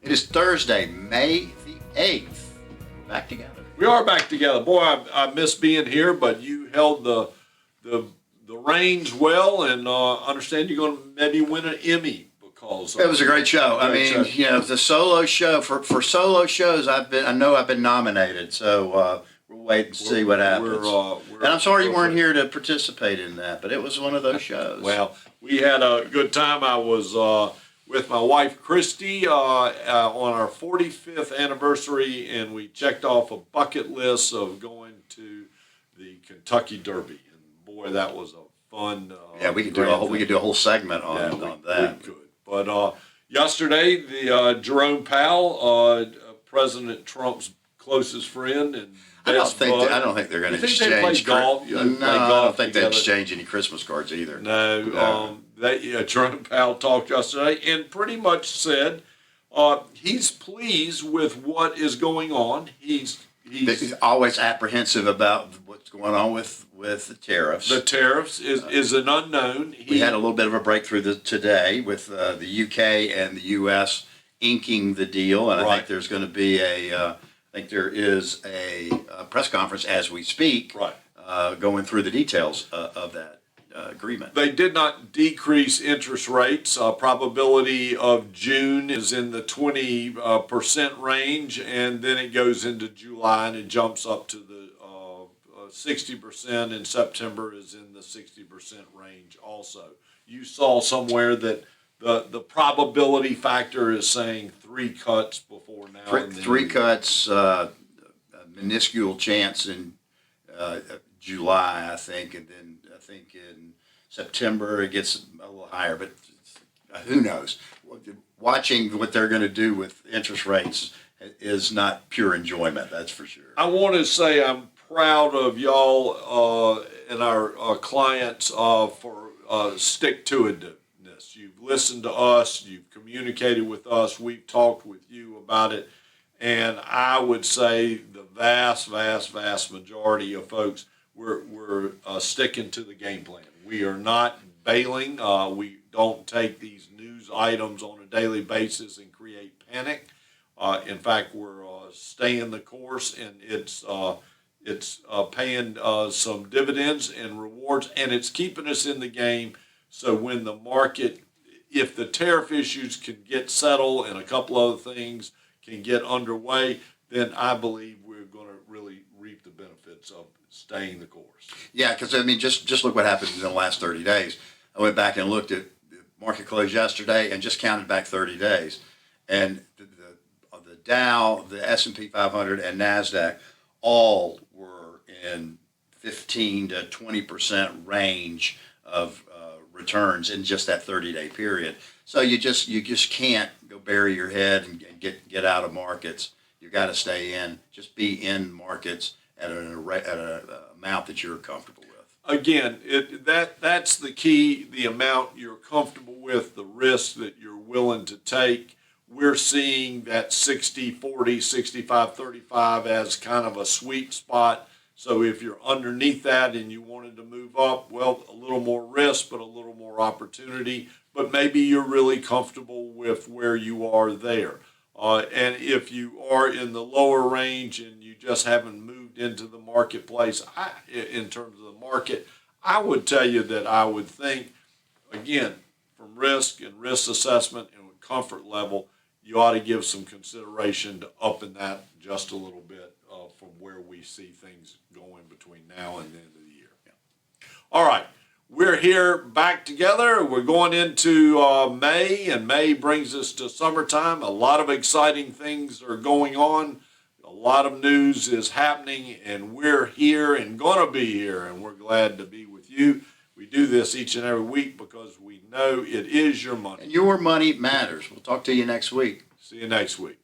It is Thursday, May the 8th. We're back together. We are back together. Boy, I miss being here, but you held the reins well, and understand you're going to maybe win an Emmy because It was a great show. The solo show for solo shows I know I've been nominated, so we'll wait and see what happens. And I'm sorry you weren't here to participate in that, but it was one of those shows. Well, we had a good time. I was with my wife Christy on our 45th anniversary, and we checked off a bucket list of going to the Kentucky Derby. And boy, that was a fun. We could do a whole segment on that. We could. But yesterday, the Jerome Powell, President Trump's closest friend and I don't think they're going to exchange. They play golf? I don't think they exchange any Christmas cards either. No. Jerome Powell talked yesterday and pretty much said he's pleased with what is going on. He's always apprehensive about what's going on with the tariffs. The tariffs is an unknown. We had a little bit of a breakthrough today with the UK and the US inking the deal, and I think there's going to be there is a press conference as we speak, going through the details of that agreement. They did not decrease interest rates. Probability of June is in the 20% range, and then it goes into July and it jumps up to the 60%, and September is in the 60% range also. You saw somewhere that the probability factor is saying 3 cuts before now. Three cuts, a minuscule chance in July, I think, and then I think in September it gets a little higher, but who knows? Watching what they're going to do with interest rates is not pure enjoyment, that's for sure. I want to say I'm proud of y'all and our clients for stick-to-it. You've listened to us, you've communicated with us, we've talked with you about it, and I would say the vast majority of folks, we're sticking to the game plan. We are not bailing. We don't take these news items on a daily basis and create panic. In fact, we're staying the course, and it's paying some dividends and rewards, and it's keeping us in the game. So when the market, if the tariff issues can get settled and a couple other things can get underway, then I believe we're going to really reap the benefits of staying the course. Yeah, because just look what happened in the last 30 days. I went back and looked at the market close yesterday and just counted back 30 days, and the Dow, the S&P 500, and Nasdaq all were in 15 to 20% range of returns in just that 30-day period. So you just can't go bury your head and get out of markets. You got to stay in. Just be in markets at an amount that you're comfortable with. Again, that's the key. The amount you're comfortable with, the risk that you're willing to take. We're seeing that 60-40, 65-35 as kind of a sweet spot. So if you're underneath that and you wanted to move up, well, a little more risk, but a little more opportunity. But maybe you're really comfortable with where you are there. And if you are in the lower range and you just haven't moved into the marketplace, in terms of the market, I would tell you that I would think, again, from risk and risk assessment and comfort level, you ought to give some consideration to upping that just a little bit from where we see things going between now and the end of the year. Yeah. All right, we're here back together. We're going into May, and May brings us to summertime. A lot of exciting things are going on. A lot of news is happening, and we're here and going to be here, and we're glad to be with you. We do this each and every week because we know it is your money. And your money matters. We'll talk to you next week. See you next week.